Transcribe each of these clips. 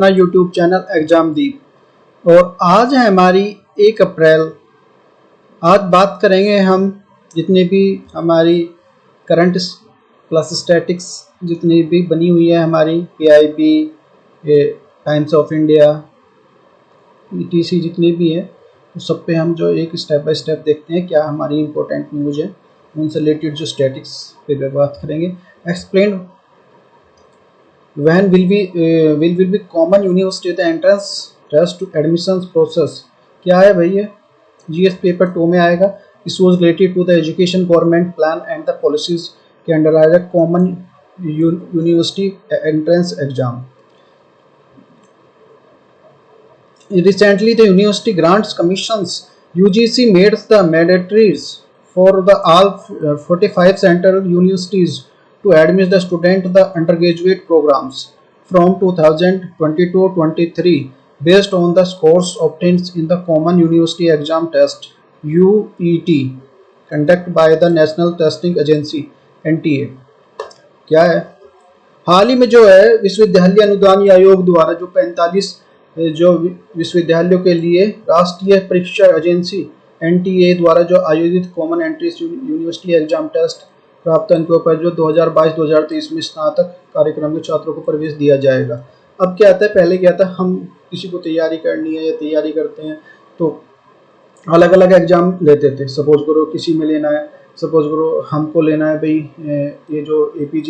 अपना YouTube channel एग्जामदीप। और आज है हमारी 1 अप्रैल। आज बात करेंगे हम जितनी भी हमारी करंट प्लस स्टैटिक्स जितनी भी बनी हुई है हमारी PIB, times of India, ETC जितनी भी है तो सब पे हम जो एक स्टेप बाय स्टेप देखते हैं क्या हमारी इंपॉर्टेंट न्यूज़ है उनसे रिलेटेड जो स्टैटिक्स पे बात करेंगे। Explain when will be common university the entrance test to admissions process। क्या है भाई ये GS पेपर 2 में आएगा। इस was related to the education government plan and the policies के अंडर आएगा common university entrance exam. Recently, the University Grants Commissions (UGC) made the mandatories for the all 45 central universities to admit the student the undergraduate programs from 2022-23 based on the scores obtained in the Common University Exam Test (UET) conducted by the National Testing Agency (NTA). क्या है हाल ही में जो है विश्वविद्यालय अनुदान आयोग द्वारा जो 45 जो विश्वविद्यालयों के लिए राष्ट्रीय परीक्षा एजेंसी NTA द्वारा जो आयोजित common entrance university exam test प्राप्त अंकों पर जो 2022-2023 में स्नातक कार्यक्रम के छात्रों को प्रवेश दिया जाएगा। अब क्या आता है, पहले क्या था, हम किसी को तैयारी करनी है या तैयारी करते हैं तो अलग अलग एग्जाम लेते थे। सपोज करो किसी में लेना है, सपोज करो हमको लेना है भाई ये जो APJ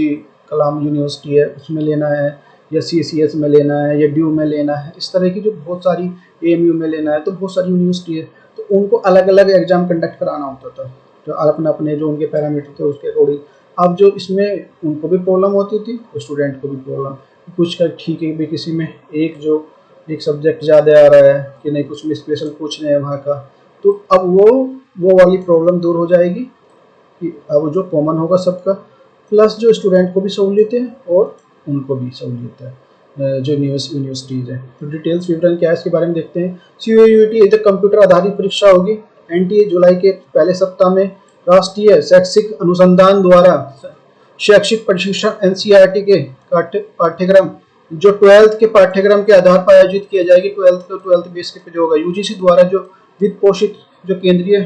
कलाम यूनिवर्सिटी है उसमें लेना है, या CCS में लेना है, या ड्यू में लेना है, इस तरह की जो बहुत सारी AMU में लेना है, तो बहुत सारी यूनिवर्सिटी है तो उनको अलग अलग एग्जाम कंडक्ट कराना होता था जो अपने अपने जो उनके पैरामीटर थे उसके अकॉर्डिंग। अब जो इसमें उनको भी प्रॉब्लम होती थी और स्टूडेंट को भी प्रॉब्लम, कुछ का ठीक है भी किसी में एक सब्जेक्ट ज़्यादा आ रहा है कि नहीं, कुछ में स्पेशल पूछ रहे हैं वहाँ का, तो अब वो वाली प्रॉब्लम दूर हो जाएगी कि अब जो कॉमन होगा सबका, प्लस जो स्टूडेंट को भी सहूलियत है और उनको भी सहूलियत है जो यूनिवर्सिटीज़ है। तो डिटेल्स विवरण क्या है इसके बारे में देखते हैं। CUET एक कंप्यूटर आधारित परीक्षा होगी। NTA जुलाई के पहले सप्ताह में राष्ट्रीय शैक्षिक अनुसंधान द्वारा शैक्षिक प्रशिक्षण NCERT के पाठ्यक्रम जो 12th के पाठ्यक्रम के आधार पर आयोजित किया जाएगी। 12th बेस के पे जो होगा। UGC द्वारा जो वित्त पोषित जो केंद्रीय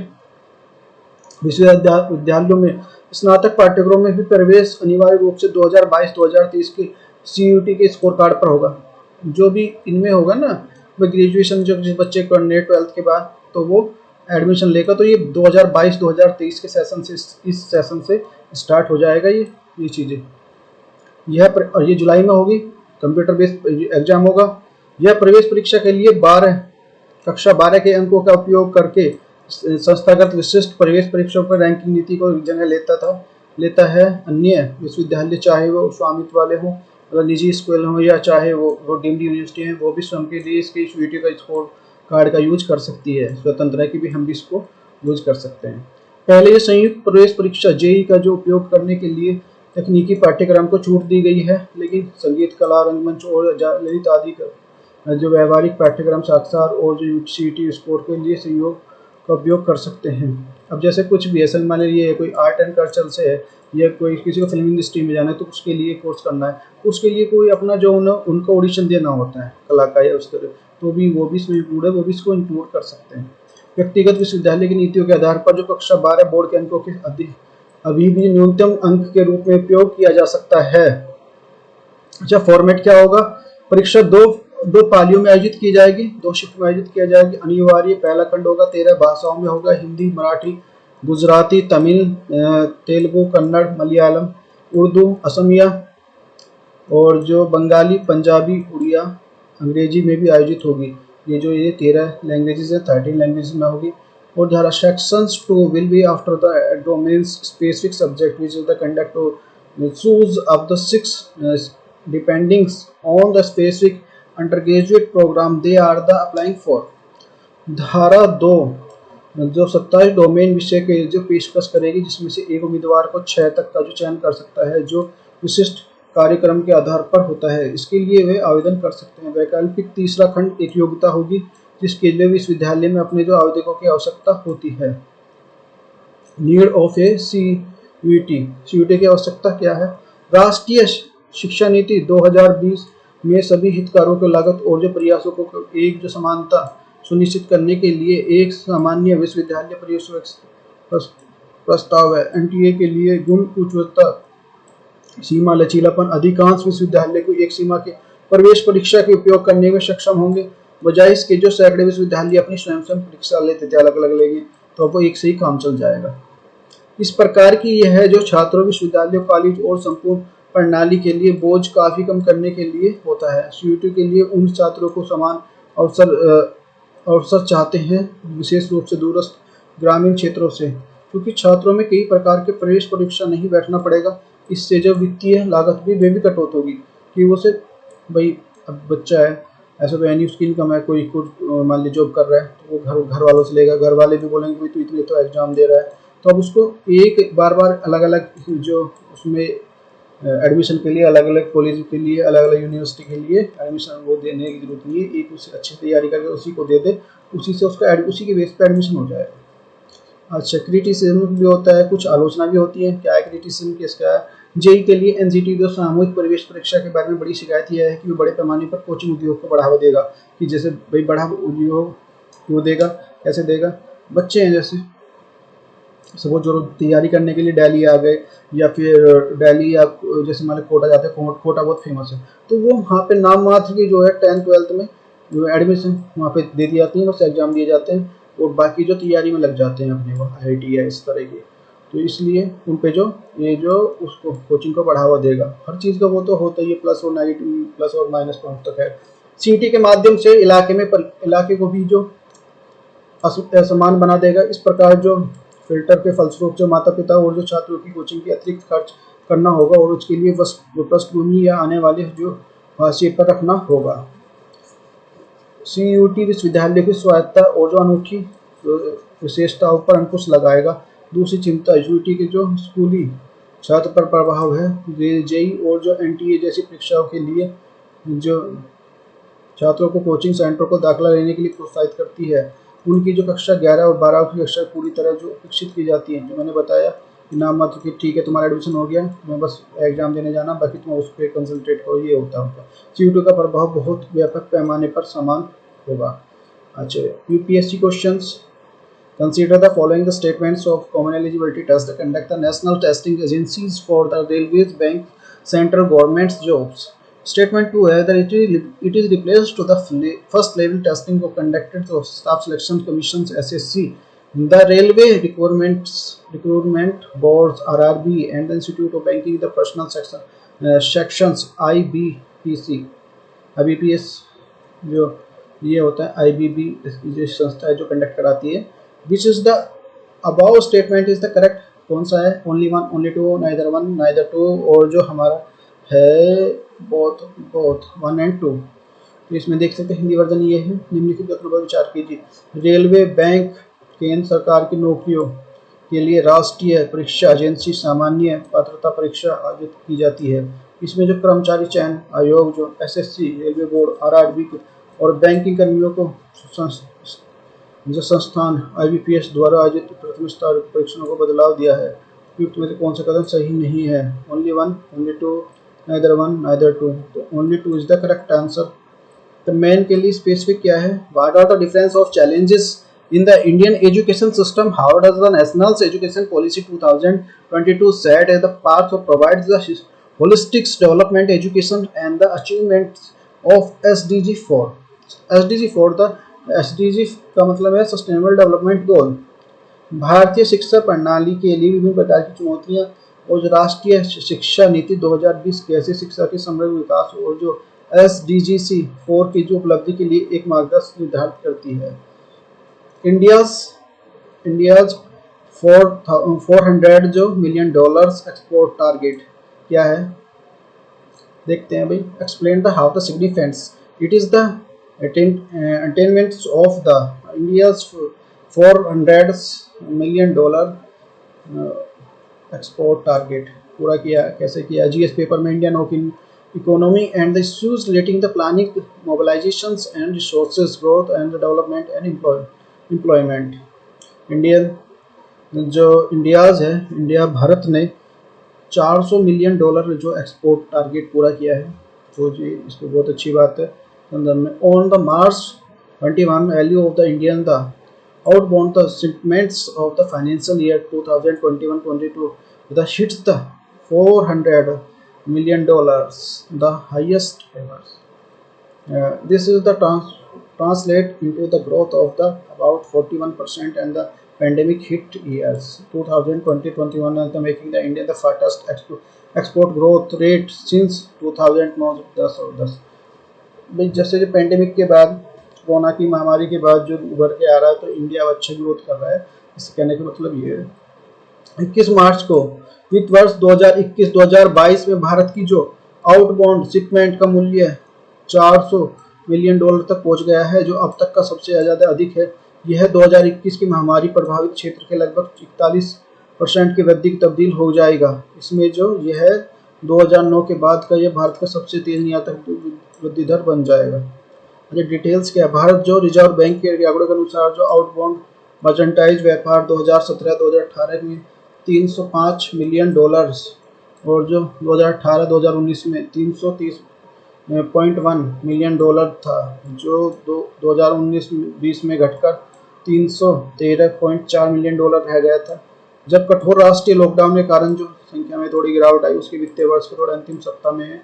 विश्वविद्यालयों में स्नातक पाठ्यक्रम में भी प्रवेश अनिवार्य रूप से 2022-2023 के CUET के स्कोर कार्ड पर होगा। जो भी इनमें होगा ना, वो ग्रेजुएशन जो जिस बच्चे करने 12th के बाद तो वो एडमिशन लेगा, तो ये 2022-2023 के सेशन से इस सेशन से स्टार्ट हो जाएगा ये चीज़ें। और ये जुलाई में होगी, कंप्यूटर बेस्ड एग्जाम होगा। यह प्रवेश परीक्षा के लिए कक्षा 12 के अंकों का उपयोग करके संस्थागत विशिष्ट प्रवेश परीक्षाओं पर रैंकिंग नीति को जगह लेता है। अन्य विश्वविद्यालय चाहे वो स्वामित्व वाले हों, मतलब निजी स्कूल हों, या चाहे वो डीम्ड यूनिवर्सिटी हैं, वो भी स्वयं के लिए इसके CUET का स्कोर कार्ड का यूज कर सकती है। स्वतंत्र है कि भी हम भी इसको यूज कर सकते हैं। पहले ये संयुक्त प्रवेश परीक्षा JEE का जो उपयोग करने के लिए तकनीकी पाठ्यक्रम को छूट दी गई है, लेकिन संगीत, कला, रंगमंच और ललित आदि का जो व्यवहारिक पाठ्यक्रम साक्षात और जो CUET स्कोर के लिए सहयोग का उपयोग कर सकते हैं। अब जैसे कुछ भी है, मान लीजिए कोई आर्ट एंड कल्चर से है या कोई किसी को फिल्म इंडस्ट्री में जाना है तो उसके लिए कोर्स करना है, उसके लिए कोई अपना जो उनको ऑडिशन देना होता है कला का या उस तरह, तो भी वो भी इसमें इंक्लूड है, वो भी इसको इंक्लूड कर सकते हैं। व्यक्तिगत विश्वविद्यालय की नीतियों के आधार पर जो कक्षा 12 बोर्ड के अंकों के अभी भी न्यूनतम अंक के रूप में उपयोग किया जा सकता है। अच्छा, फॉर्मेट क्या होगा? परीक्षा दो पालियों में आयोजित की जाएगी, 2 शिफ्ट में आयोजित किया जाएगी। अनिवार्य पहला खंड होगा 13 भाषाओं में होगा, हिंदी, मराठी, गुजराती, तमिल, तेलुगु, कन्नड़, मलयालम, उर्दू, असमिया और जो बंगाली, पंजाबी, उड़िया, अंग्रेजी में भी आयोजित होगी। ये 13 लैंग्वेजेस है, 13 लैंग्वेज में होगी। और धारा sections 2 will be after the domains specific subject which is the conduct choose of the 6 depending on the specific undergraduate program they are the applying for. धारा 2 जो 27 डोमेन विषय के जो पेशकश करेगी, जिसमें से एक उम्मीदवार को 6 तक का जो चयन कर सकता है जो विशिष्ट कार्यक्रम के आधार पर होता है। इसके लिए वे आवेदन कर सकते हैं। वैकल्पिक तीसरा खंड एक योग्यता होगी जिसके लिए विश्वविद्यालय में अपने जो आवेदकों की आवश्यकता होती है। नीड ऑफ ए CUET की आवश्यकता क्या है? राष्ट्रीय शिक्षा नीति 2020 में सभी हितधारकों को लागत और जो प्रयासों को एक जो समानता सुनिश्चित करने के लिए एक सामान्य विश्वविद्यालय प्रस्ताव है। एनटीए के लिए गुण उच्चता सीमा लचीलापन। अधिकांश विश्वविद्यालय को एक सीमा के प्रवेश परीक्षा के उपयोग करने में सक्षम होंगे, बजाय इसके जो सैकड़े विश्वविद्यालय अपनी स्वयं परीक्षा लेते थे, अलग अलग लेंगे, तो वो एक से ही काम चल जाएगा। इस प्रकार की यह है जो छात्रों, विश्वविद्यालय, कॉलेज और संपूर्ण प्रणाली के लिए बोझ काफी कम करने के लिए होता है। सीयूटी के लिए उन छात्रों को समान अवसर चाहते हैं, विशेष रूप से दूरस्थ ग्रामीण क्षेत्रों से, क्योंकि छात्रों में कई प्रकार के प्रवेश परीक्षा नहीं बैठना पड़ेगा। इससे जो वित्तीय लागत भी वे भी कटौत होगी कि वो से भाई अब बच्चा है, ऐसा तो यानी उसकी इनकम है, कोई कुछ मान लीजिए जॉब कर रहा है तो वो घर वालों से लेगा, घर वाले भी बोलेंगे भाई तू इतने तो एग्जाम दे रहा है, तो अब उसको एक बार अलग अलग जो उसमें एडमिशन के लिए अलग अलग कॉलेज के लिए अलग अलग यूनिवर्सिटी के लिए एडमिशन वो देने की जरूरत नहीं है। एक उसे अच्छी तैयारी करके उसी को दे दे, उसी से उसका उसी के बेस पे एडमिशन हो जाएगा। अच्छा, क्रिटिसिज्म भी होता है, कुछ आलोचना भी होती है। क्या है क्रिटिसिज्म, किसका है? जेई के लिए एनजीटी जो सामूहिक प्रवेश परीक्षा के बारे में बड़ी शिकायत यह है कि वो बड़े पैमाने पर कोचिंग उद्योग को बढ़ावा देगा, कि जैसे भाई बड़ा उद्योग वो देगा, कैसे देगा? बच्चे हैं जैसे सब वो जो तैयारी करने के लिए दिल्ली आ गए, या फिर दिल्ली या जैसे मान लो कोटा जाते हैं, कोटा बहुत फेमस है, तो वो वहाँ पे नाम मात्र की जो है 10th-12th में जो एडमिशन वहाँ पे दे दी जाती है, बस एग्जाम दिए जाते हैं और बाकी जो तैयारी में लग जाते हैं अपने वो IIT या इस तरह की। तो इसलिए उन पे जो ये जो उसको कोचिंग को बढ़ावा देगा, हर चीज़ का वो तो होता ही है, प्लस और नेगेटिव, प्लस और माइनस पॉइंट तक है। सीटी के माध्यम से इलाके को भी जो असमान बना देगा। इस प्रकार जो फिल्टर के फलस्वरूप जो माता पिता और जो छात्रों की कोचिंग की अतिरिक्त खर्च करना होगा और उसके लिए पृष्ठभूमि या आने वाले जो हाशिए पर रखना होगा। सीयूटी विश्वविद्यालय की स्वायत्तता और जो अनूठी विशेषताओं पर अंकुश लगाएगा। दूसरी चिंता यूटी के जो स्कूली छात्र पर प्रभाव है। जेई और जो एनटीए जैसी परीक्षाओं के लिए जो छात्रों को कोचिंग सेंटर को दाखिला लेने के लिए प्रोत्साहित करती है। उनकी जो कक्षा 11 और 12 की कक्षा पूरी तरह जो विकसित की जाती है, जो मैंने बताया कि नाम मात्र कि ठीक है तुम्हारा एडमिशन हो गया, तुम्हें बस एग्जाम देने जाना, बाकी तुम उस पर कंसंट्रेट करो, ये होता है उनका। सीयूटी का प्रभाव बहुत व्यापक पैमाने पर समान होगा। अच्छा, UPSC questions. Consider the following the statements of common eligibility test that conduct the national testing agencies for the railways, bank, central government jobs. Statement 2 है that it is replaced to the first level testing of conducted of staff selection commissions SSC, the railway recruitment boards RRB and the Institute of Banking the personal sections IBPS जो ये होता है IBB जो संस्था है जो conduct कराती है। Which is the above statement is the correct? कौन सा है? only one, only two, neither one, neither two, और जो हमारा है both 1 and 2। तो इसमें देख सकते हैं हिंदी वर्जन ये है। निम्नलिखित तथ्यों पर विचार कीजिए। रेलवे, बैंक, केंद्र सरकार की नौकरियों के लिए राष्ट्रीय परीक्षा एजेंसी सामान्य पात्रता परीक्षा आयोजित की जाती है। इसमें जो कर्मचारी चयन आयोग जो SSC, रेलवे बोर्ड, RRB और बैंकिंग कर्मियों को जो संस्थान IBPS द्वारा आयोजित प्रथम स्तर परीक्षणों को बदलाव दिया है। उपयुक्त में से कौन सा कदम सही नहीं है? Only one, only two, neither one, neither two. तो only two is the correct answer. तो मेन के लिए स्पेसिफिक क्या है? What are the difference of challenges in the Indian education system? How does the National Education Policy 2022 set as the path of provides the holistic development education and the achievements of SDG 4? SDG 4 the SDG का मतलब है sustainable development goal. भारतीय शिक्षा प्रणाली के लिए विभिन्न प्रकार की चुनौतियां और जो राष्ट्रीय शिक्षा नीति 2020 कैसे शिक्षा के समग्र विकास और जो SDG 4 की जो उपलब्धि के लिए एक मार्गदर्शक निर्धारित करती है। इंडियाज 400 जो मिलियन डॉलर्स एक्सपोर्ट टारगेट क्या है? देखते हैं भाई। Explain the how the significance it is the attainments of the India's 400 million dollar export target पूरा किया, कैसे किया? GS पेपर में Indian economy and the issues relating the planning, mobilisations and resources growth and development and employment. Indian जो India's है, India Bharat ने 400 million dollar जो export target पूरा किया है। तो जी इसको बहुत अच्छी बात है संदर्भ में। On the March 21 value of the Indian the outbound the shipments of the financial year 2021-22 the hits the $400 million, the highest ever. This is the translate into the growth of the about 41%, and the pandemic hit years 2020-21 and the making the India the fastest export growth rate since 2009-10। भाई जैसे जो pandemic के बाद, corona की महामारी के बाद जो उभर के आ रहा है, तो इंडिया अच्छे ग्रोथ कर रहा है। इससे कहने का मतलब ये है 21 मार्च को वित्त वर्ष 2021-2022 में भारत की जो आउटबाउंड शिपमेंट का मूल्य $400 मिलियन तक पहुंच गया है, जो अब तक का सबसे ज़्यादा अधिक है। यह 2021 की महामारी प्रभावित क्षेत्र के लगभग 41% की वृद्धि की तब्दील हो जाएगा। इसमें जो यह 2009 के बाद का यह भारत का सबसे तेज निर्यातक वृद्धि दर बन जाएगा। डिटेल्स क्या, भारत जो रिजर्व बैंक के आंकड़ों के अनुसार जो आउटबाउंड मर्चेंटाइज व्यापार 2017-2018 में $305 मिलियन और जो 2018-2019 में $330.1 मिलियन था, जो 2019-20 में घटकर $313.4 मिलियन रह गया था। जब कठोर राष्ट्रीय लॉकडाउन के कारण जो संख्या में थोड़ी गिरावट आई, उसके वित्तीय वर्ष के थोड़ा अंतिम सप्ताह में है।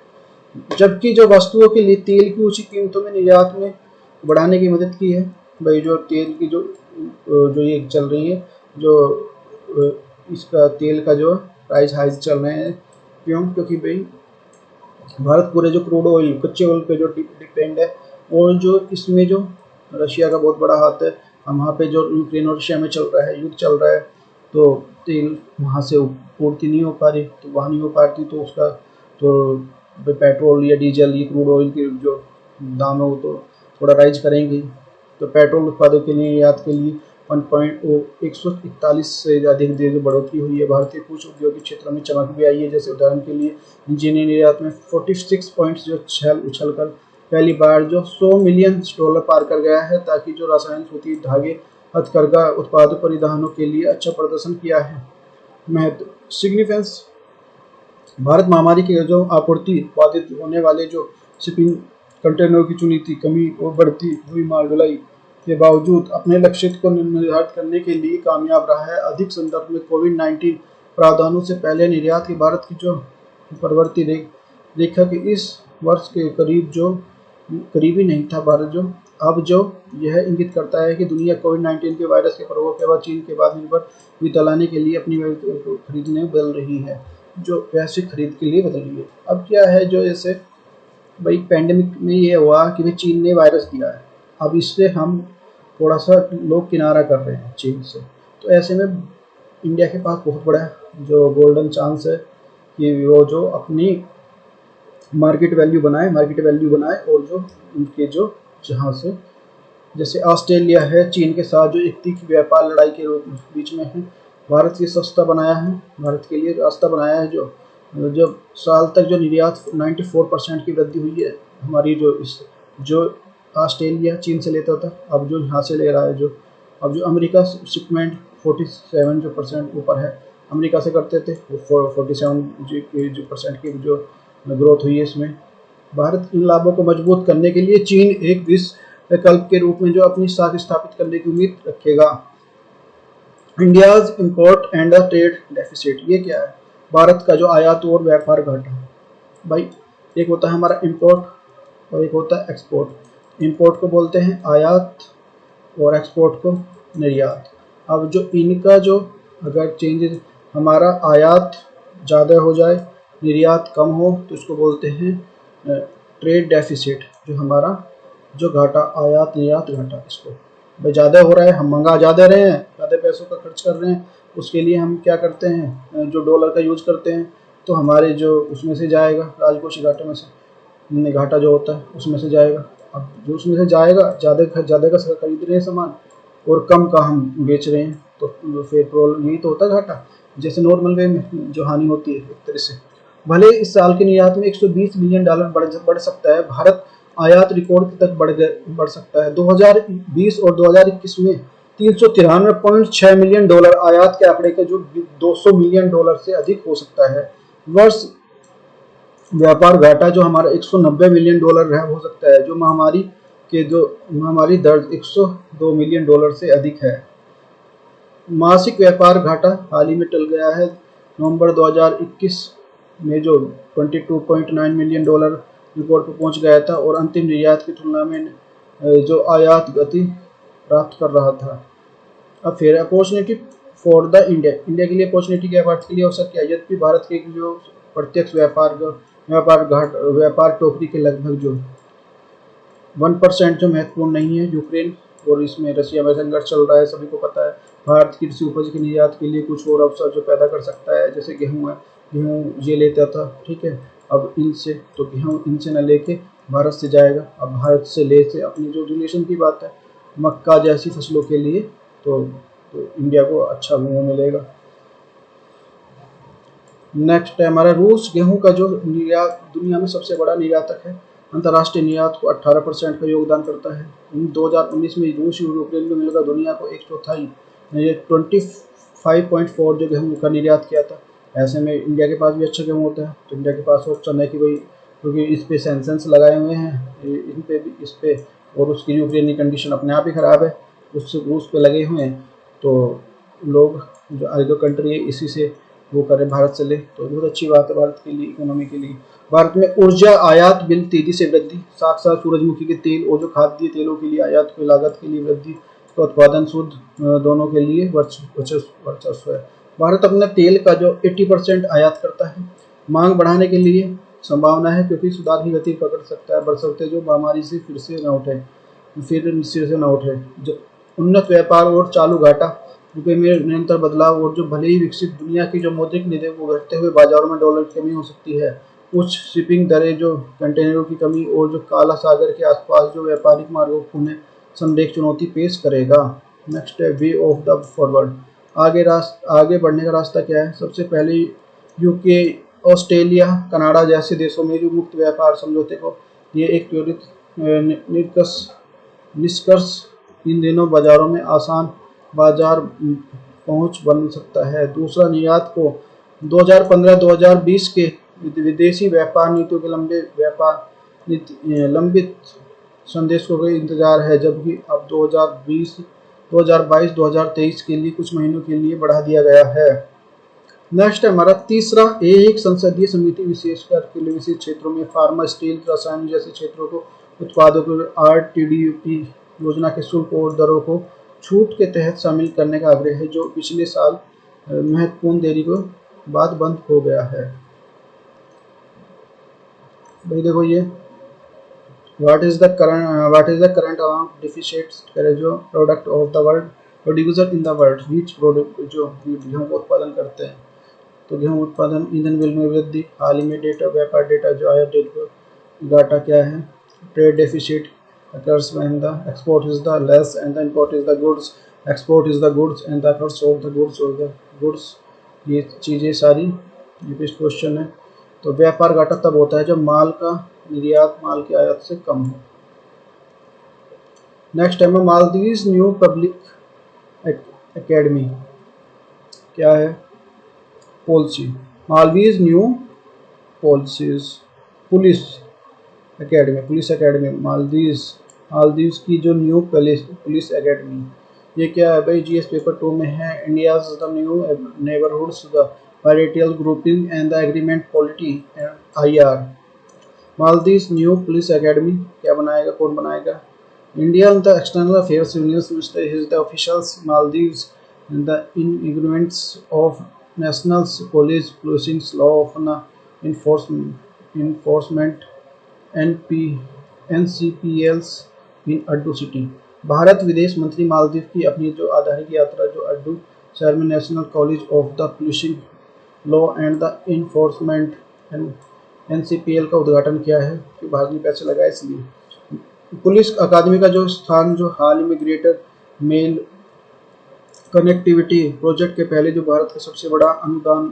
जबकि जो वस्तुओं के लिए तेल की ऊंची कीमतों में निर्यात में बढ़ाने की मदद की है। भाई जो तेल की जो ये चल रही है, जो इसका तेल का जो प्राइस हाइज चल रहे हैं, क्यों? क्योंकि भाई भारत पूरे जो क्रूड ऑयल, कच्चे ऑयल पे जो डिपेंड है, और जो इसमें जो रशिया का बहुत बड़ा हाथ है। वहाँ पे जो यूक्रेन और रशिया में चल रहा है, युद्ध चल रहा है, तो तेल वहाँ से पूर्ति नहीं हो पा रही, तो वहाँ नहीं हो पाती, तो उसका तो पेट्रोल या डीजल या क्रूड ऑयल के जो दाम है वो तो थोड़ा राइज करेंगे। तो पेट्रोल उत्पादों के लिए निर्यात के लिए 141 से अधिक जो बढ़ोतरी हुई है। भारतीय कुछ औद्योगिक क्षेत्रों में चमक भी आई है। जैसे उदाहरण के लिए इंजीनियरिंग निर्यात में 46 पॉइंट्स जो उछल कर पहली बार जो $100 मिलियन पार कर गया है, ताकि जो रासायनिक सूती, धागे, हथकरघा उत्पादों, परिधानों के लिए अच्छा प्रदर्शन किया है। महत्व, सिग्निफिकेंस, भारत महामारी की जो आपूर्ति बाधित होने वाले जो शिपिंग कंटेनरों की चुनौती, कमी और बढ़ती हुई माल ढुलाई के बावजूद अपने लक्ष्य को निर्धारित करने के लिए कामयाब रहा है। अधिक संदर्भ में कोविड-19 प्रावधानों से पहले निर्यात की भारत की जो प्रवृत्ति रेखा के इस वर्ष के करीबी नहीं था। भारत जो अब जो यह इंगित करता है कि दुनिया कोविड-19 के वायरस के प्रभाव के बाद चीन के बाद निर्भर वितलाने के लिए अपनी खरीदने बदल रही है, जो वैश्विक खरीद के लिए बदल रही है। अब क्या है, जो ऐसे भाई पेंडेमिक में ये हुआ कि भाई चीन ने वायरस दिया है, अब इससे हम थोड़ा सा लोग किनारा कर रहे हैं चीन से। तो ऐसे में इंडिया के पास बहुत बड़ा जो गोल्डन चांस है कि वो जो अपनी मार्केट वैल्यू बनाए और जो उनके जो जहाँ से, जैसे ऑस्ट्रेलिया है चीन के साथ जो एक तीखी व्यापार लड़ाई के बीच में है, भारत के सस्ता बनाया है, भारत के लिए रास्ता बनाया है। जो जब साल तक जो निर्यात 94% की वृद्धि हुई है हमारी, जो ऑस्ट्रेलिया चीन से लेता था, अब जो यहाँ से ले रहा है, जो अब जो अमेरिका शिपमेंट 47% ऊपर है, अमेरिका से करते थे, 47% की जो ग्रोथ हुई है इसमें। भारत इन लाभों को मजबूत करने के लिए चीन एक विकल्प के रूप में जो अपनी साख स्थापित करने की उम्मीद रखेगा। India's import and the trade deficit, ये क्या है? भारत का जो आयात और व्यापार घाटा। भाई एक होता है हमारा इम्पोर्ट और एक होता है एक्सपोर्ट। इम्पोर्ट को बोलते हैं आयात और एक्सपोर्ट को निर्यात। अब जो इनका जो अगर चेंजेस, हमारा आयात ज़्यादा हो जाए, निर्यात कम हो, तो इसको बोलते हैं ट्रेड डेफिसिट। जो हमारा जो घाटा, आयात निर्यात घाटा, इसको भाई ज़्यादा हो रहा है, हम मंगा ज़्यादा रहे हैं, ज़्यादा पैसों का खर्च कर रहे हैं, उसके लिए हम क्या करते हैं, जो डॉलर का यूज़ करते हैं, तो हमारे जो उसमें से जाएगा, राजकोषीय घाटे में से घाटा जो होता है उसमें से जाएगा। अब जो उसमें से जाएगा, ज़्यादा का खरीद रहे हैं सामान और कम का हम बेच रहे हैं, तो फिर यही तो होता है घाटा। जैसे नॉर्मल वे में जो हानि होती है एक तरह से। भले इस साल के निर्यात में $120 मिलियन बढ़ सकता है, भारत आयात रिकॉर्ड तक बढ़ सकता है। 2020 और 2021 में $393.6 मिलियन आयात के आंकड़े का जो $200 मिलियन से अधिक हो सकता है। वर्ष व्यापार घाटा जो हमारा 190 मिलियन डॉलर है हो सकता है, जो महामारी दर्ज 102 मिलियन डॉलर से अधिक है। मासिक व्यापार घाटा हाल ही में टल गया है। नवंबर 2021 में जो 22.9 मिलियन डॉलर रिकॉर्ड पर पहुंच गया था और अंतिम निर्यात की तुलना में जो आयात गति प्राप्त कर रहा था। अब फिर अपॉर्चुनिटी फॉर द इंडिया के लिए अपॉर्चुनिटी क्या भारत के लिए अवसर क्या? यद्यपि भारत के जो प्रत्यक्ष व्यापार टोकरी के लगभग जो 1% जो महत्वपूर्ण नहीं है। यूक्रेन और इसमें रशिया में संघर्ष चल रहा है, सभी को पता है। भारत कृषि उपज की निर्यात के लिए कुछ और अवसर जो पैदा कर सकता है, जैसे गेहूँ है, गेहूँ ये लेता था, ठीक है, अब इनसे तो गेहूँ इनसे न लेके भारत से जाएगा। अब भारत से ले से अपनी जो रिलेशन की बात है मक्का जैसी फसलों के लिए, तो इंडिया को अच्छा वो मिलेगा। नेक्स्ट है हमारा रूस गेहूं का जो निर्यात दुनिया में सबसे बड़ा निर्यातक है। अंतर्राष्ट्रीय निर्यात को 18% का योगदान करता है। 2019 में रूस यूरोपियन यूनियन मिलकर दुनिया को एक चौथाई 25.4 जो गेहूं का निर्यात किया था। ऐसे में इंडिया के पास भी अच्छा गेहूं होता है, तो इंडिया के पास ऑप्शन है कि भाई, क्योंकि इस पे सेंसन्स लगाए हुए हैं इन पे भी, इस पे, और उसकी यूक्रेन की कंडीशन अपने आप ही ख़राब है, उससे रूस पे लगे हुए हैं, तो लोग जो अदर कंट्री है इसी से वो करें, भारत से ले, तो बहुत अच्छी बात है भारत के लिए, इकोनॉमी के लिए। भारत में ऊर्जा आयात बिल तेजी से वृद्धि, साथ साथ सूरजमुखी के तेल और जो खाद्य तेलों के लिए आयात की लागत के लिए वृद्धि का उत्पादन शुद्ध दोनों के लिए वर्चस्व है। भारत अपने तेल का जो 80% आयात करता है। मांग बढ़ाने के लिए संभावना है, क्योंकि सुधार की गति पकड़ सकता है बरसते जो महामारी से फिर से न उठे। जो उन्नत व्यापार और चालू घाटा, रुपये में निरंतर बदलाव, और जो भले ही विकसित दुनिया की जो मौद्रिक नीति को घटते हुए बाजारों में डॉलर की कमी हो सकती है। उच्च शिपिंग दरें, जो कंटेनरों की कमी, और जो काला सागर के आसपास जो व्यापारिक मार्गों को उन्हें संदेह चुनौती पेश करेगा। नेक्स्ट है वे ऑफ द फॉरवर्ड, आगे बढ़ने का रास्ता क्या है? सबसे पहले यूके, ऑस्ट्रेलिया, कनाडा जैसे देशों में जो मुक्त व्यापार समझौते को ये एक त्वरित निष्कर्ष इन दिनों बाजारों में आसान बाजार पहुंच बन सकता है। दूसरा, निर्यात को 2015-2020 के विदेशी व्यापार नीतियों के लंबित संदेशों का इंतजार है, जबकि अब 2022-2023 के लिए कुछ महीनों के लिए बढ़ा दिया गया है। नेक्स्ट है हमारा तीसरा, एक संसदीय समिति विशेषकर के लिए विशेष क्षेत्रों में फार्मा, स्टील, रसायन जैसे क्षेत्रों को उत्पादों को RTDP योजना के शुल्क और दरों को छूट के तहत शामिल करने का आग्रह है, जो पिछले साल महत्वपूर्ण देरी के बाद बंद हो गया है। भाई देखो ये what is the current amount deficit जो product of the world producer in the world, which product जो गेहूँ का उत्पादन करते हैं, तो गेहूँ उत्पादन, ईंधन बिल में वृद्धि, हाल ही में डेटा, व्यापार डेटा जो आया डाटा क्या है? Trade deficit occurs when the export is the less and the import is the goods, export is the goods and the cost of the goods or the goods, ये चीज़ें सारी ये question है। तो व्यापार घाटा तब होता है जब माल का निर्यात माल की आयात से कम हो। नेक्स्ट है मालदीव्स न्यू पब्लिक एकेडमी क्या है? Policy, Maldives new policies police academy Maldives की जो न्यू पुलिस एकेडमी, ये क्या है भाई? GS पेपर 2 में है। India's the new neighbourhoods, the partial grouping and the agreement polity IR। Maldives new police academy क्या बनाएगा, कौन बनाएगा? India the external affairs minister is the officials Maldives the agreements of national police policing law of enforcement NCPLs in Addu city. Bharat विदेश मंत्री मालदीव की अपनी जो आधिकारिक यात्रा जो अड्डू शहर में national college of the policing law and the enforcement NCPL का उद्घाटन किया है, कि भारत ने पैसे लगाए इसलिए। पुलिस अकादमी का जो स्थान जो हाल ही में ग्रेटर मेल कनेक्टिविटी प्रोजेक्ट के पहले जो भारत का सबसे बड़ा अनुदान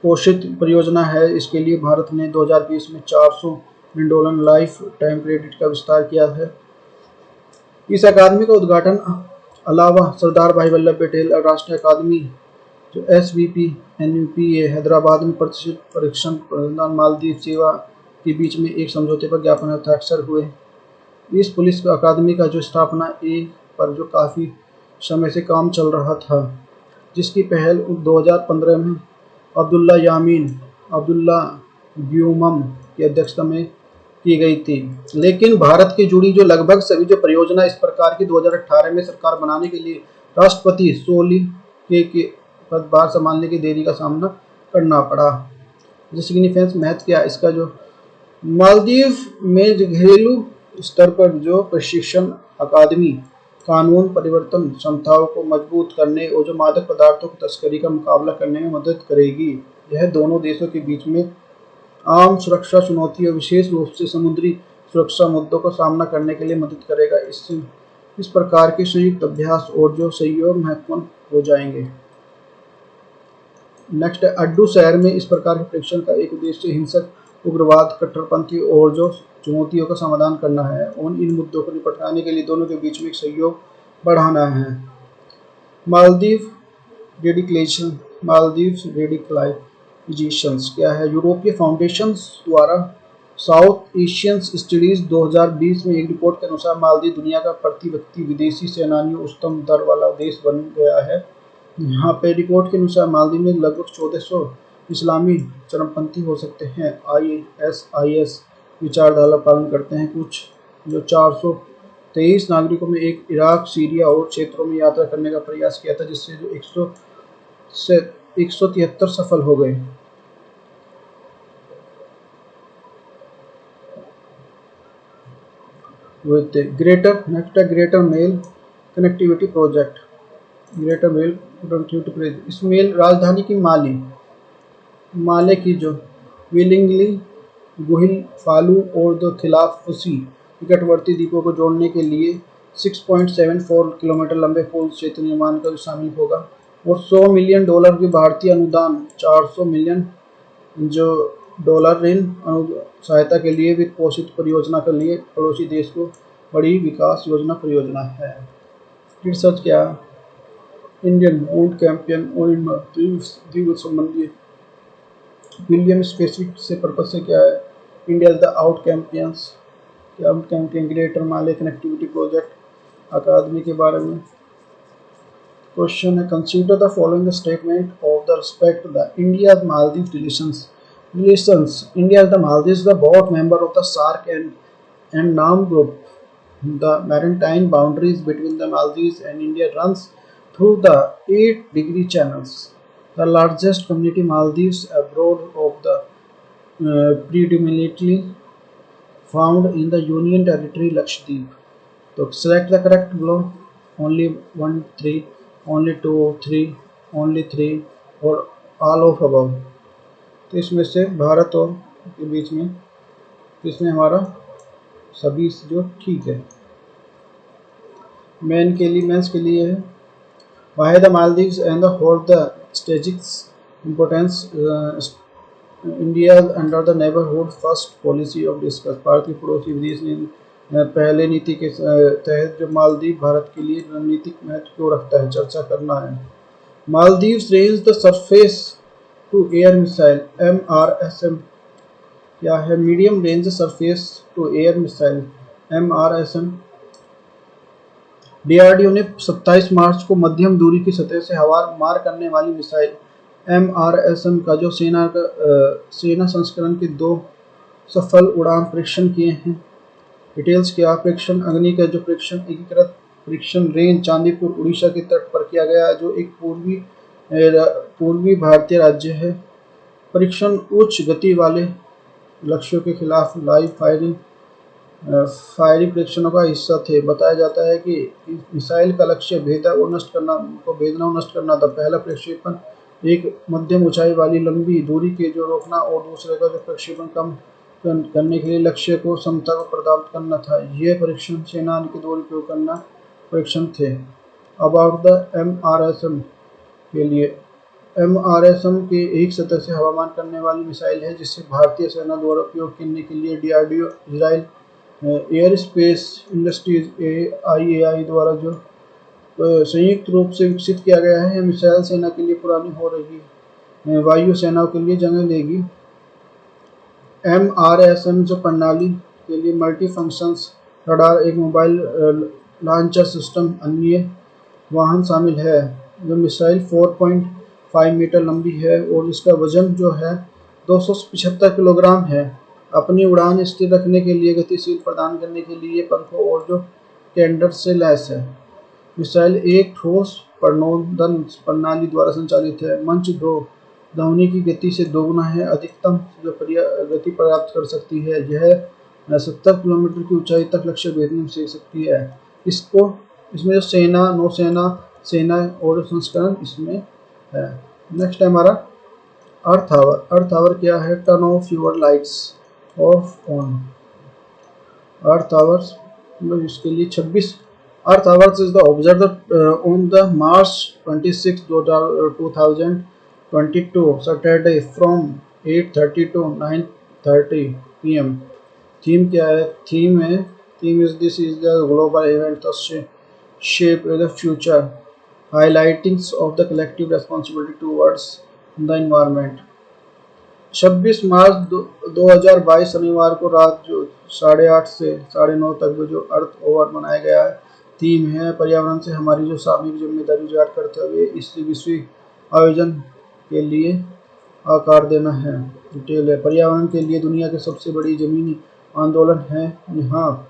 पोषित परियोजना है, इसके लिए भारत ने 2020 में 400 million dollar life time credit का विस्तार किया है। इस अकादमी का उद्घाटन अलावा सरदार भाई वल्लभ पटेल राष्ट्रीय अकादमी जो SVP NUPA हैदराबाद में प्रतिष्ठित परीक्षण प्रधान मालदीव सेवा के बीच में एक समझौते पर ज्ञापन हस्ताक्षर हुए। इस पुलिस अकादमी का जो स्थापना पर जो काफ़ी समय से काम चल रहा था, जिसकी पहल 2015 में अब्दुल्ला यामीन अब्दुल्ला ग्यूमम की अध्यक्षता में की गई थी। लेकिन भारत की जुड़ी जो लगभग सभी जो परियोजना इस प्रकार की 2018 में सरकार बनाने के लिए राष्ट्रपति सोली के पदभार संभालने की देरी का सामना करना पड़ा। जो सिग्निफिकेंस महत्व क्या है इसका, जो मालदीव में घरेलू स्तर पर जो प्रशिक्षण अकादमी कानून परिवर्तन क्षमताओं को मजबूत करने और जो मादक पदार्थों की तस्करी का मुकाबला करने में मदद करेगी। यह दोनों देशों के बीच में आम सुरक्षा चुनौतियों, विशेष रूप से समुद्री सुरक्षा मुद्दों का सामना करने के लिए मदद करेगा। इससे इस प्रकार के संयुक्त अभ्यास और जो सहयोग महत्वपूर्ण हो जाएंगे। नेक्स्ट है, अड्डू शहर में इस प्रकार के परीक्षण का एक उद्देश्य हिंसक उग्रवाद, कट्टरपंथी और जो चुनौतियों का समाधान करना है और इन मुद्दों को निपटाने के लिए दोनों के बीच में एक सहयोग बढ़ाना है। मालदीव रेडिकलाइजेशन क्या है? यूरोपीय फाउंडेशन द्वारा साउथ एशियन स्टडीज 2020 में एक रिपोर्ट के अनुसार मालदीव दुनिया का प्रति व्यक्ति विदेशी सेनानियों उच्चतम दर वाला देश बन गया है। यहाँ पे रिपोर्ट के अनुसार मालदीव में लगभग 1400 इस्लामी चरमपंथी हो सकते हैं। IS विचारधारा पालन करते हैं। कुछ जो 423 नागरिकों में एक इराक, सीरिया और क्षेत्रों में यात्रा करने का प्रयास किया था, जिससे जो 173 सफल हो गए। Greater Male connectivity project. इस मेल राजधानी की माले की जो विलिंगली, गुहिल, फालू और दो खिलाफुसी निकटवर्ती द्वीपों को जोड़ने के लिए 6.74 किलोमीटर लंबे पुल क्षेत्र निर्माण का शामिल होगा और $100 मिलियन की भारतीय अनुदान, 400 मिलियन जो डॉलर ऋण सहायता के लिए वित्त पोषित परियोजना के लिए पड़ोसी देश को बड़ी विकास योजना परियोजना है। रिसर्च क्या? इंडियन बूट कैंपियन और द्वीप संबंधी विलियम स्पेसिफिक से पर्पस से क्या है? India is the out campaign greater Male connectivity project अकादमी के बारे में क्वेश्चन है। Consider the following statement of the respect the India Maldives relations. India is the Maldives, the board member of the SAARC and NAM group. The maritime boundaries between the Maldives and India runs through the 8-degree channels. The largest community Maldives abroad of the predominantly found in the Union Territory Lakshadweep. So select the correct below. Only 1, 3, only 2, 3, only 3 or all of above. तो इसमें से भारत और के बीच में इसमें हमारा सभी जो ठीक है। मेंस के लिए है, why the Maldives and the hold the strategic importance India under the neighbourhood first policy of discuss. भारतीय पड़ोसी विदेश पहले नीति के तहत जो मालदीव भारत के लिए रणनीतिक महत्व क्यों रखता है, चर्चा करना है। Maldives range the surface to air missile MRSM क्या है? Medium range surface to air missile MRSM। DRDO ने 27 मार्च को मध्यम दूरी की सतह से हवा मार करने वाली मिसाइल MRSM का जो सेना संस्करण के 2 सफल उड़ान परीक्षण किए हैं। डिटेल्स क्या? परीक्षण अग्नि का जो परीक्षण एकीकृत परीक्षण रेंज चांदीपुर उड़ीसा के तट पर किया गया, जो एक पूर्वी भारतीय राज्य है। परीक्षण उच्च गति वाले लक्ष्यों के खिलाफ लाइव फायरिंग परीक्षणों का हिस्सा थे। बताया जाता है कि इस मिसाइल का लक्ष्य भेदना और नष्ट करना था। पहला प्रक्षेपण एक मध्यम ऊंचाई वाली लंबी दूरी के जो रोकना और दूसरे का जो प्रक्षेपण कम करने के लिए लक्ष्य को क्षमता को प्राप्त करना था। यह परीक्षण सेना के दुरुपयोग करना परीक्षण थे। अबाउट द MRSM के लिए, MRSM के एक सतह से हवामान करने वाली मिसाइल है, जिसे भारतीय सेना द्वारा उपयोग करने के लिए DRDO, Israel air space industries IAI द्वारा जो संयुक्त रूप से विकसित किया गया है। यह मिसाइल सेना के लिए पुरानी हो रही है, वायु सेनाओं के लिए जगह लेगी। MRSM जो प्रणाली के लिए मल्टी फंक्शंस रडार, एक मोबाइल लॉन्चर सिस्टम, अन्य वाहन शामिल है। जो मिसाइल 4.5 मीटर लंबी है और इसका वजन जो है 275 किलोग्राम है। अपनी उड़ान स्थिर रखने के लिए गतिशील प्रदान करने के लिए पंखों और जो टेंडर से लैस है। मिसाइल एक ठोस प्रणोदन प्रणाली द्वारा संचालित है। मंच 2 ध्वनि की गति से दोगुना है, अधिकतम जो गति प्राप्त कर सकती है। यह 70 किलोमीटर की ऊंचाई तक लक्ष्य भेदने में सीख सकती है। इसमें जो सेना, नौसेना, सेना और संस्करण इसमें है। नेक्स्ट है हमारा अर्थ आवर। अर्थ आवर क्या है? Turn off your lights off on. Earth hours इसके लिए 26 earth hours is the observe on the March 26 2022 Saturday from 8:30 to 9:30 PM। Theme क्या है? Theme is this is the global event the shape the future highlightings of the collective responsibility towards the environment. 26 मार्च 2022 शनिवार को रात जो 8:30 से 9:30 तक जो अर्थ ओवर मनाया गया है। थीम है पर्यावरण से हमारी जो सामूहिक जिम्मेदारी उजागर करते हुए इस विश्व आयोजन के लिए आकार देना है। डिटेल है पर्यावरण के लिए दुनिया के सबसे बड़ी जमीनी आंदोलन है। यहाँ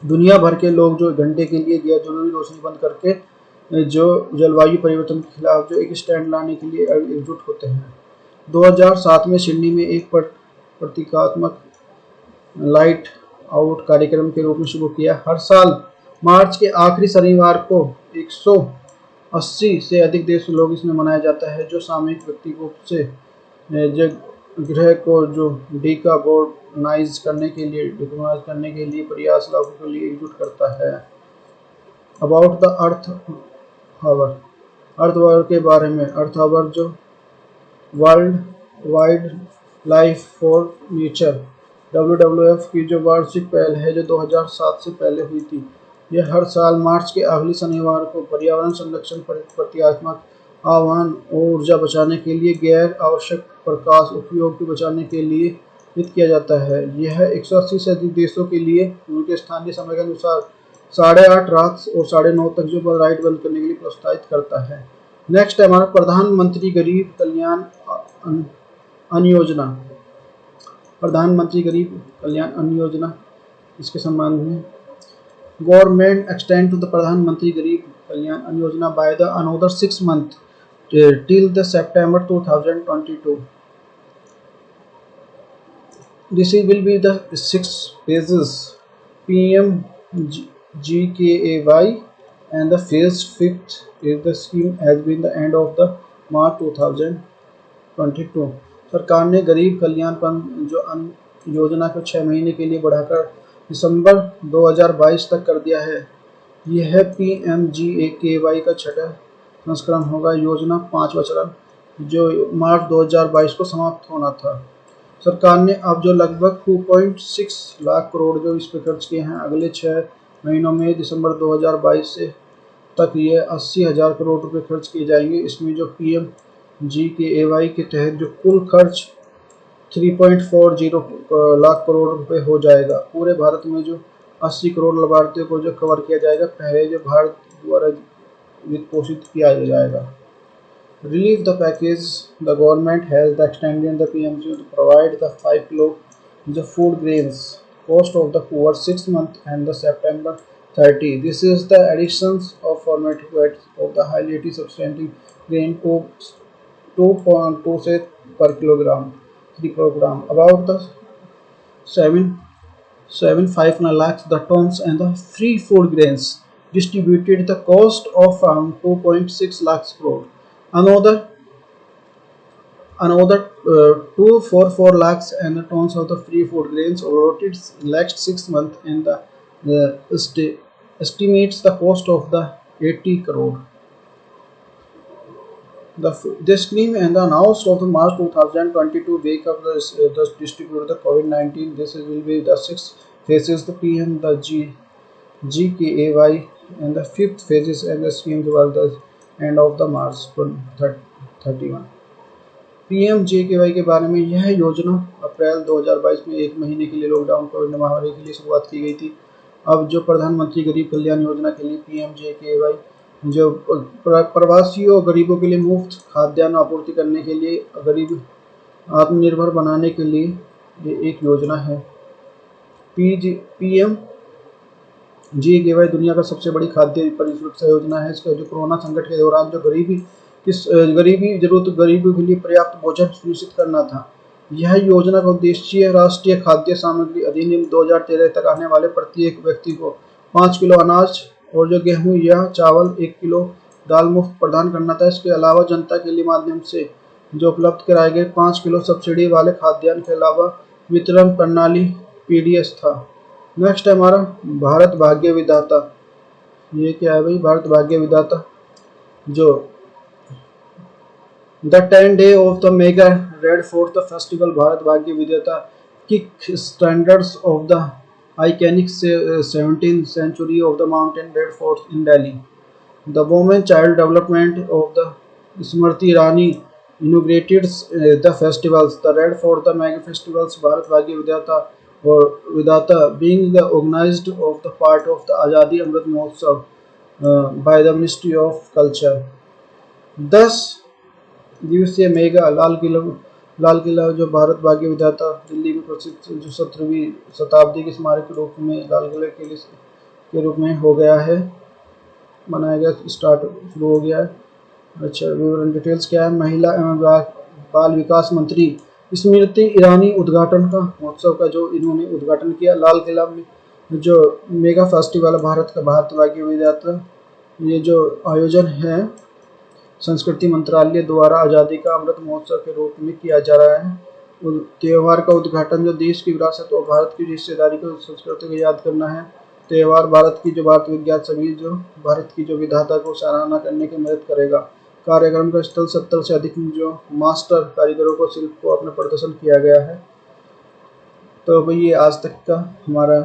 दुनिया भर के लोग जो घंटे के लिए गैर जरूरी रोशनी बंद करके जो जलवायु परिवर्तन के खिलाफ जो एक स्टैंड लाने के लिए एकजुट होते हैं। 2007 में सिडनी में एक प्रतीकात्मक लाइट आउट कार्यक्रम के रूप में शुरू किया। हर साल मार्च के आखिरी शनिवार को 180 से अधिक देश लोग इसमें मनाया जाता है, जो सामूहिक व्यक्तिगत से ग्रह को जो डिकार्बोनाइज करने के लिए प्रयास लागू के लिए एकजुट करता है। About the earth hour. Earth hour के बारे में। अर्थ आवर जो world wide life for nature WWF की जो वार्षिक पहल है जो 2007 से पहले हुई थी। यह हर साल मार्च के आखिरी शनिवार को पर्यावरण संरक्षण, प्रतीकात्मक आह्वान, ऊर्जा बचाने के लिए, गैर आवश्यक प्रकाश उपयोग को बचाने के लिए किया जाता है। यह 180 से अधिक देशों के लिए उनके स्थानीय समय के अनुसार 8:30 रात और 9:30 तक जो लाइट बंद करने के लिए प्रोत्साहित करता है। नेक्स्ट है हमारा प्रधानमंत्री गरीब कल्याण अन्न योजना। प्रधानमंत्री गरीब कल्याण अन्न योजना इसके संबंध में गवर्नमेंट एक्सटेंड टू द प्रधानमंत्री गरीब कल्याण अन्न योजना by the another 6 months till the September 2022. This will be the 6 phases PMGKAY and the phase 5th is the scheme has been the end of the March 2022. सरकार ने गरीब कल्याण जो अन्न योजना को 6 महीने के लिए बढ़ाकर दिसंबर 2022 तक कर दिया है। यह PMGKAY का छठा संस्करण होगा। योजना 5वां चरण जो मार्च 2022 को समाप्त होना था। सरकार ने अब जो लगभग 2.6 लाख करोड़ जो इस पर खर्च किए हैं, अगले 6 महीनों में दिसंबर 2022 से तक ये 80,000 करोड़ रुपए खर्च किए जाएंगे। इसमें जो PMGKAY के तहत जो कुल खर्च 3.40 लाख करोड़ रुपए हो जाएगा। पूरे भारत में जो 80 करोड़ लाभार्थियों को जो कवर किया जाएगा, पहले जो भारत द्वारा वित्त पोषित किया जाएगा। Relieve the package. The government has extended the PMG to provide the 5 kilo the food grains cost of the poor 6 months and the September 30. This is the additions of formative of the highly substantial grain to 2.2 per kilogram. About the 7.5 lakhs the tons and the free food grains distributed the cost of around 2.6 lakhs crore. Another 2.44 lakhs and the tons of the free food grains allotted in next 6 months and the estimates the cost of the 80 crore. This scheme and the announced of the March 2022 wake up the distribute the COVID-19. This will be the 6 phases the PM the GKAY and the fifth phases and the scheme towards the end of the March 31। PMJKY के बारे में, यह योजना अप्रैल 2022 में 1 महीने के लिए lockdown Covid महामारी के लिए शुरुआत की गई थी। अब जो प्रधानमंत्री गरीब कल्याण योजना के लिए PMJKY जो प्रवासियों और गरीबों के लिए मुफ्त खाद्यान्न आपूर्ति करने के लिए, गरीब आत्मनिर्भर बनाने के लिए ये एक योजना है। PMJKY दुनिया का सबसे बड़ी खाद्य परिसुरक्षा योजना है। इसका जो कोरोना संकट के दौरान जो गरीबी गरीबों के लिए पर्याप्त भोजन सुनिश्चित करना था। यह योजना का उद्देश्य राष्ट्रीय खाद्य सामग्री अधिनियम 2013 तक आने वाले प्रत्येक व्यक्ति को 5 किलो अनाज और जो गेहूं या चावल 1 किलो दाल मुफ्त प्रदान करना था। इसके अलावा जनता के लिए माध्यम से जो उपलब्ध कराए गए 5 किलो सब्सिडी वाले खाद्यान्न के अलावा वितरण प्रणाली PDS था। नेक्स्ट है हमारा भारत भाग्य विधाता। ये क्या है भाई? भारत भाग्य विधाता जो The 10 day of the mega Red Fort the festival Bharat Bhagya Vidhyata kick standards of the iconic 17th century of the mountain Red Fort in Delhi. The Women Child Development of the Smriti Irani inaugurated the festivals. The Red Fort the mega festivals Bharat Bhagya Vidhyata or Vidhata being the organized of the part of the Azadi Amrit Mahotsav by the Ministry of Culture. Thus दिवसीय mega Lal Qila जो भारत भाग्य विधाता दिल्ली में प्रसिद्ध जो 17वीं शताब्दी के स्मारक के रूप में लाल किले के रूप में हो गया है, बनाया गया, शुरू हो गया है। अच्छा, विवरण डिटेल्स क्या है? महिला एवं बाल विकास मंत्री स्मृति ईरानी उद्घाटन का महोत्सव का जो इन्होंने उद्घाटन किया लाल किला में। जो मेगा फेस्टिवल भारत भाग्य विधाता, ये जो आयोजन है संस्कृति मंत्रालय द्वारा आज़ादी का अमृत महोत्सव के रूप में किया जा रहा है। त्यौहार का उद्घाटन जो देश की विरासत और भारत की हिस्सेदारी को संस्कृति को याद करना है। त्यौहार भारत विज्ञान सभी जो भारत की जो विधाता को सराहना करने की मदद करेगा। कार्यक्रम का स्थल 70 से अधिक जो मास्टर कारीगरों को शिल्प को अपने प्रदर्शन किया गया है। तो भाई ये आज तक का हमारा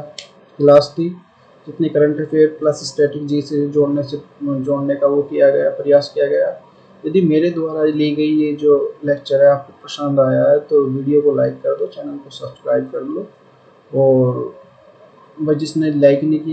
क्लास थी, जितनी करंट अफेयर प्लस स्ट्रेटजी से जोड़ने का वो किया गया, प्रयास किया गया। यदि मेरे द्वारा ली गई ये जो लेक्चर है आपको पसंद आया है तो वीडियो को लाइक कर दो, चैनल को सब्सक्राइब कर लो, और भाई जिसने लाइक नहीं किया